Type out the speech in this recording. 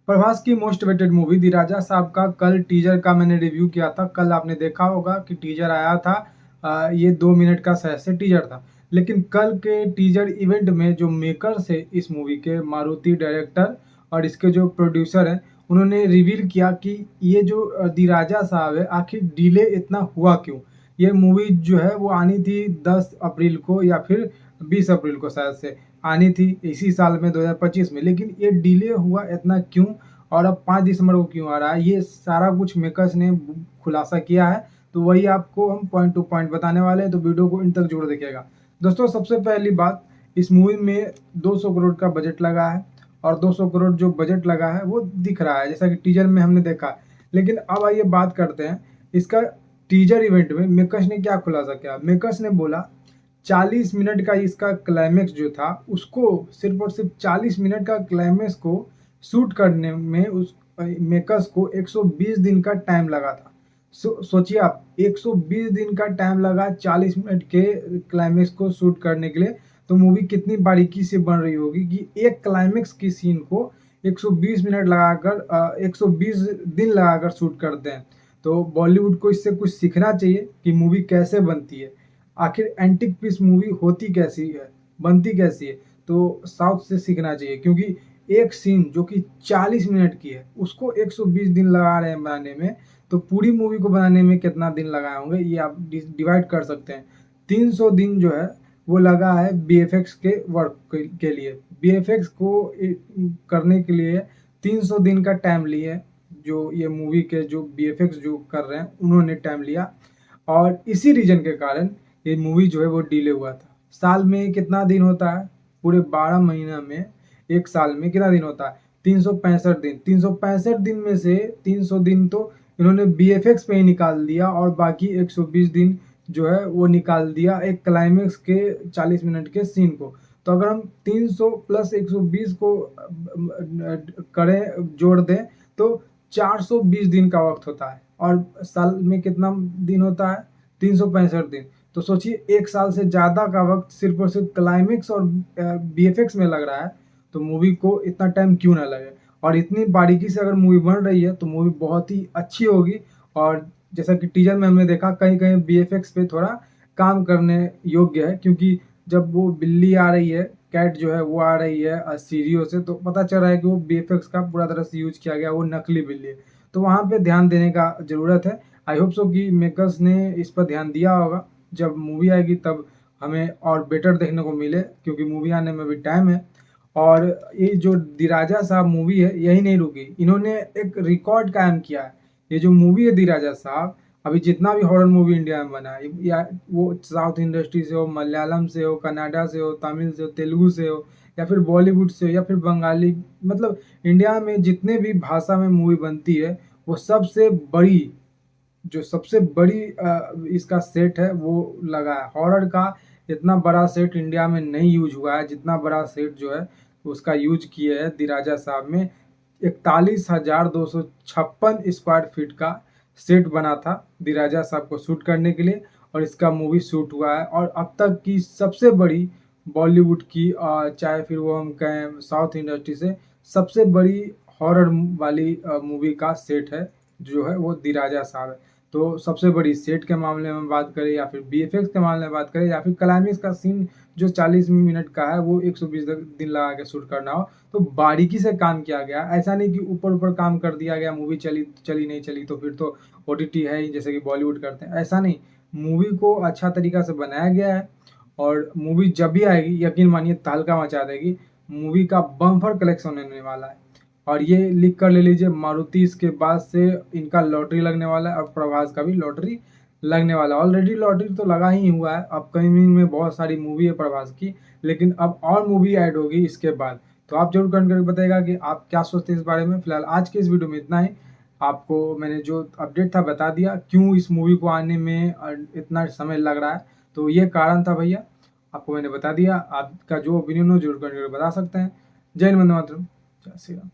प्रभास की most weighted movie दी राजा साहब का कल टीजर का मैंने रिव्यू किया था। कल आपने देखा होगा कि टीजर आया था। ये 2 मिनट का शायद से टीजर था। लेकिन कल के टीजर इवेंट में जो मेकर्स है इस मूवी के, मारुति डायरेक्टर और इसके जो प्रोड्यूसर हैं, उन्होंने रिवील किया कि ये जो दी राजा साहब है आखिर डिले इतना हुआ क्यों। ये मूवी जो है वो आनी थी 10 अप्रैल को या फिर 20 अप्रैल को शायद से आनी थी इसी साल में 2025 में, लेकिन ये डिले हुआ इतना क्यों और अब 5 दिसंबर को क्यों आ रहा है, ये सारा कुछ मेकर्स ने खुलासा किया है। तो वही आपको हम पॉइंट टू पॉइंट बताने वाले हैं, तो वीडियो को इन तक जरूर देखिएगा। दोस्तों, सबसे पहली बात, इस मूवी में 200 करोड़ का बजट लगा है और 200 करोड़ जो बजट लगा है वो दिख रहा है जैसा कि टीजर में हमने देखा। लेकिन अब आइए बात करते हैं इसका टीजर इवेंट में मेकर्स ने क्या खुलासा किया। मेकर्स ने बोला 40 मिनट का इसका क्लाइमेक्स जो था उसको सिर्फ और सिर्फ 40 मिनट का क्लाइमेक्स को शूट करने में उस मेकर्स को 120 दिन का टाइम लगा था। सोचिए आप, 120 दिन का टाइम लगा 40 मिनट के क्लाइमेक्स को शूट करने के लिए। तो मूवी कितनी बारीकी से बन रही होगी कि एक क्लाइमेक्स की सीन को 120 मिनट लगाकर 120 दिन लगाकर शूट करते हैं। तो बॉलीवुड को इससे कुछ सीखना चाहिए कि मूवी कैसे बनती है, आखिर एंटिक पीस मूवी होती कैसी है, बनती कैसी है। तो साउथ से सीखना चाहिए, क्योंकि एक सीन जो कि 40 मिनट की है उसको 120 दिन लगा रहे हैं बनाने में। तो पूरी मूवी को बनाने में कितना दिन लगाए होंगे ये आप डिवाइड कर सकते हैं। 300 दिन जो है वो लगा है बीएफएक्स के वर्क के लिए। बीएफएक्स को करने के लिए 300 दिन का टाइम लिए, जो ये मूवी के जो बीएफएक्स जो कर रहे हैं उन्होंने टाइम लिया। और इसी रीजन के कारण ये मूवी जो है वो डिले हुआ था। साल में कितना दिन होता है, पूरे 12 महीना में एक साल में कितना दिन होता है, 365 दिन। 365 दिन में से 300 दिन तो इन्होंने बीएफएक्स पे ही निकाल दिया और बाकी 120 दिन जो है वो निकाल दिया एक क्लाइमेक्स के 40 मिनट के सीन को। तो अगर हम 300 प्लस 120 को करें, जोड़ दें, तो 420 दिन का वक्त होता है। और साल में कितना दिन होता है, 365 दिन। तो सोचिए, एक साल से ज़्यादा का वक्त सिर्फ और सिर्फ क्लाइमेक्स और बीएफएक्स में लग रहा है। तो मूवी को इतना टाइम क्यों ना लगे। और इतनी बारीकी से अगर मूवी बन रही है तो मूवी बहुत ही अच्छी होगी। और जैसा कि टीजर में हमने देखा, कहीं कहीं बीएफएक्स पे थोड़ा काम करने योग्य है, क्योंकि जब वो बिल्ली आ रही है, कैट जो है वो आ रही है सीढ़ियों से, तो पता चल रहा है कि वो बीएफएक्स का पूरा तरह से यूज किया गया, वो नकली बिल्ली है। तो वहाँ पे ध्यान देने का ज़रूरत है। आई होप सो कि मेकर्स ने इस पर ध्यान दिया होगा। जब मूवी आएगी तब हमें और बेटर देखने को मिले, क्योंकि मूवी आने में भी टाइम है। और ये जो दी राजा साहब मूवी है यही नहीं रुकी, इन्होंने एक रिकॉर्ड कायम किया है। ये जो मूवी है दी राजा साहब, अभी जितना भी हॉरर मूवी इंडिया में बना है, या वो साउथ इंडस्ट्री से हो, मलयालम से हो, कनाडा से हो, तमिल से हो, तेलुगु से हो, या फिर बॉलीवुड से हो, या फिर बंगाली, मतलब इंडिया में जितने भी भाषा में मूवी बनती है, वो सबसे बड़ी इसका सेट है वो लगा है। हॉरर का इतना बड़ा सेट इंडिया में नहीं यूज हुआ है जितना बड़ा सेट जो है उसका यूज किए है दी राजा साहब में। 41,256 स्क्वायर फीट का सेट बना था दी राजा साहब को शूट करने के लिए, और इसका मूवी शूट हुआ है। और अब तक की सबसे बड़ी बॉलीवुड की, चाहे फिर वो हम कहें साउथ इंडस्ट्री से, सबसे बड़ी हॉरर वाली मूवी का सेट है जो है वो दी राजा साहब है। तो सबसे बड़ी सेट के मामले में बात करें, या फिर बीएफएक्स के मामले में बात करें, या फिर क्लाइमेक्स का सीन जो 40 मिनट का है वो 120 दिन लगा के शूट करना हो, तो बारीकी से काम किया गया। ऐसा नहीं कि ऊपर ऊपर काम कर दिया गया, मूवी चली चली नहीं चली तो फिर तो ओटीटी है ही, जैसे कि बॉलीवुड करते हैं। ऐसा नहीं, मूवी को अच्छा तरीका से बनाया गया है। और मूवी जब भी आएगी यकीन मानिए तहलका मचा देगी। मूवी का बम्पर कलेक्शन होने वाला है। और ये लिख कर ले लीजिए, मारुति इसके बाद से इनका लॉटरी लगने वाला है, और प्रभास का भी लॉटरी लगने वाला है। ऑलरेडी लॉटरी तो लगा ही हुआ है, अपकमिंग में बहुत सारी मूवी है प्रभास की, लेकिन अब और मूवी ऐड होगी इसके बाद। तो आप जरूर कमेंट करके बताइएगा कि आप क्या सोचते हैं इस बारे में। फिलहाल आज के इस वीडियो में इतना ही। आपको मैंने जो अपडेट था बता दिया, क्यों इस मूवी को आने में इतना समय लग रहा है। तो ये कारण था भैया, आपको मैंने बता दिया। आपका जो ओपिनियन हो जरूर कमेंट करके बता सकते हैं। जय हिंद, वंदे मातरम, जय श्री राम।